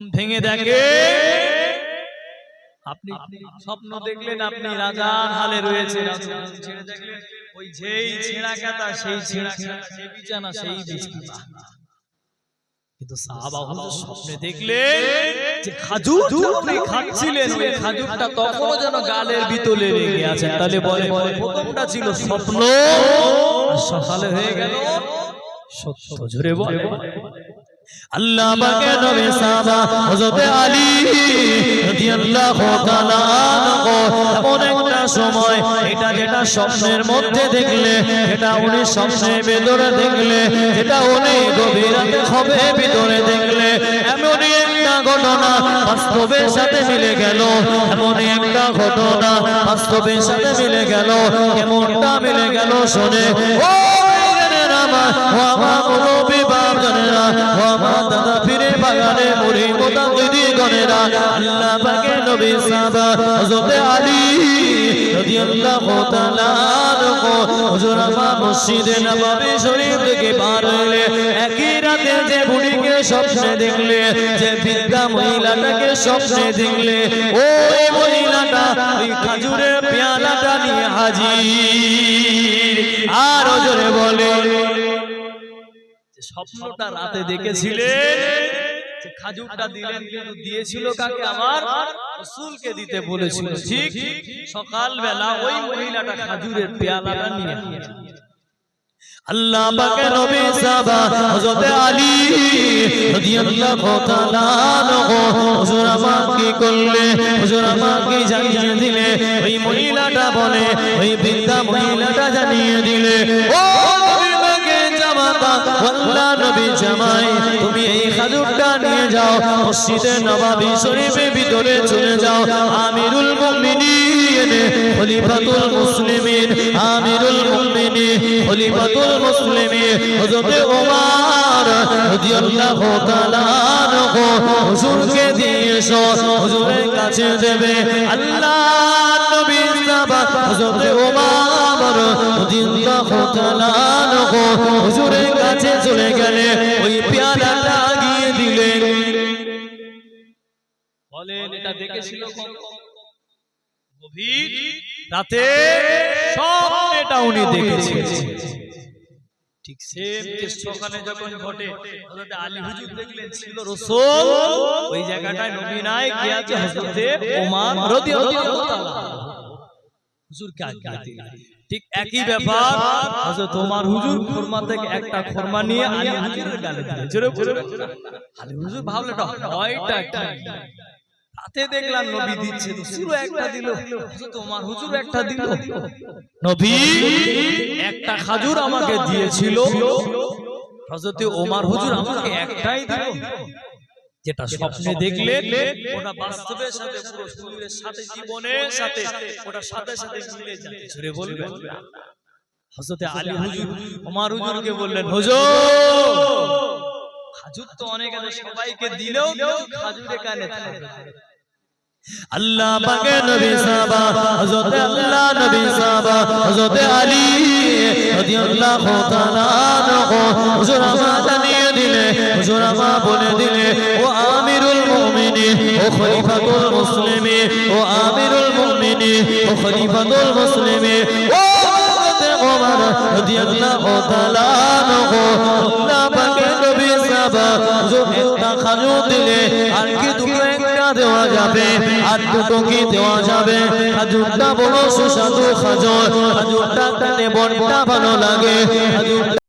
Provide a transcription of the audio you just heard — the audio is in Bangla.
ভেঙে দেখে আপনি স্বপ্ন দেখলেন আপনি রাজার হালে রয়েছেন, ছেড়ে দেখলেন ওই যেই ছেঁড়া কাটা সেই ছেঁড়া কাটা, সেই বিছানা সেই বিছানা। কিন্তু সাহাবা হুজুর স্বপ্নে দেখলেন যে খাজুর আপনি খাচ্ছিলেন, ওই খাজুরটা তখনও যেন গালের ভিতরে লেগে আছে। তাহলে বলে প্রথমটা ছিল স্বপ্ন আর সকালে হয়ে গেল সত্য। জোরে বলে আল্লাহ পাকের নবী সাহাবা হযরত আলী রাদিয়াল্লাহু তাআলা আনহু এমন একটা সময়, এটা যেটা স্বপ্নের মধ্যে দেখলে, এটা উনি স্বপ্নের ভিতরে দেখলে, যেটা উনি গভীর রাতে হবে ভিতরে দেখলে, এমনই একটা ঘটনা বাস্তবের সাথে মিলে গেল। এমনই একটা ঘটনা বাস্তবের সাথে মিলে গেল। কেমনটা মিলে গেল শুনে ও আল্লাহ পাকের নবী সাহাবা হযরত আলী রাদিয়াল্লাহু তাআলা আনহু হুজুর আমার মসজিদে নববী শরীফ থেকে পার হইলে একই রাতে যে বুড়িকে স্বপ্নে দেখলে, যে বৃদ্ধা মহিলাটাকে স্বপ্নে দেখলে, ওই মহিলাটা ওই খাজুরের পেয়ালাটা নিয়ে হাজির। আর জোরে বলে স্বপ্নটা রাতে দেখেছিলেন, যে খাজুরটা দিলেন, কিন্তু দিয়েছিল কাকে? আমার রাসূলকে দিতে বলেছিল। ঠিক সকালবেলা ওই মহিলাটা খাজুরের পেয়ালাটা নিয়ে আল্লাহ পাকের নবী সাহাবা হযরত আলী রাদিয়াল্লাহু তাআলা আনহু হুজুর আমার কি করলে, হুজুর আমাকে জানিয়ে দিলে। ওই মহিলাটা বলে, ওই বৃদ্ধা মহিলাটা জানিয়ে দিলে, ও আল্লাহ নবী জামাই, তুমি এই খাজুরটা নিয়ে যাও, মসজিদে নববী শরীফের ভিতরে চলে যাও। আমিরুল মুমিনিন খলিফাতুল মুসলিমিন, আমিরুল মুমিনিন খলিফাতুল মুসলিমিন হযরত ওমর রাদিয়াল্লাহু তাআলা আনহু হুজুরকে দিয়েছো, হুজুরের কাছে দেবে। আল্লাহ নবী সাহাবা হযরত ওমর রাদিয়াল্লাহু তাআলা আনহু হুজুরের কাছে চলে গেলে ওই পেয়ালাটা গিয়ে দিলেন। বলেন এটা দেখেছিল গভীর রাতে, সব এটা উনি দেখেছিলেন। ঠিক সেম কেস সকালে যখন ঘটে হযরত আলী হুজুর দেখলেন ছিল রাসূল, ওই জায়গাটায় নবী নাই, কে আছে? হযরত ওমর রাদিয়াল্লাহু তাআলা হুজুর কে দিলেন। ঠিক একই ব্যাপার হযরত ওমর হুজুর খুরমা থেকে একটা খুরমা নিয়ে আলী হুজুরের গালে দিলেন। জোরে বলে আলী হুজুর ভাবলেন হয়টা কি, রাতে দেখলাম নবী দিচ্ছে, রাসূল একটা দিল, হযরত ওমর হুজুর একটা দিল। নবী একটা খাজুর আমাকে দিয়েছিল, হযরত ওমর হুজুর আমাকে একটাই দিল। যেটা স্বপ্নে দেখলে ওটা বাস্তবের সাথে, পুরো শরীরের সাথে, জীবনের সাথে ওটা সাথে সাথে মিলে যায়। জোরে বলবেন হযরত আলী হুজুর ওমর হুজুরকে বললেন, হুজুর খাজুর তো অনেক আছে, সবাইকে দিলেও খাজুরে কানে থাকবে। আল্লাহ পাকের নবী সাহাবা হযরত আল্লাহ নবী সাহাবা হযরত আলী রাদিয়াল্লাহু তাআলা আনহু হুজুর আমার জানিয়ে দিলে, হুজুর আমার বলে দিলে, ও আমিরুল মুমিনিন ও খলিফাতুল মুসলিমিন, ও আমিরুল মুমিনিন ও খলিফাতুল মুসলিমিন, ও হযরত ওমর রাদিয়াল্লাহু তাআলা আনহু আল্লাহ পাকের নবী সাহাবা হুজুর একটা খাজুর দিলে, আর কি দুটো একটা দেওয়া যাবে, আর দুটো কি দেওয়া যাবে? খাজুরটা বড় সুস্বাদু খাজুর, খাজুরটা খেতে বড়টা ভালো লাগে।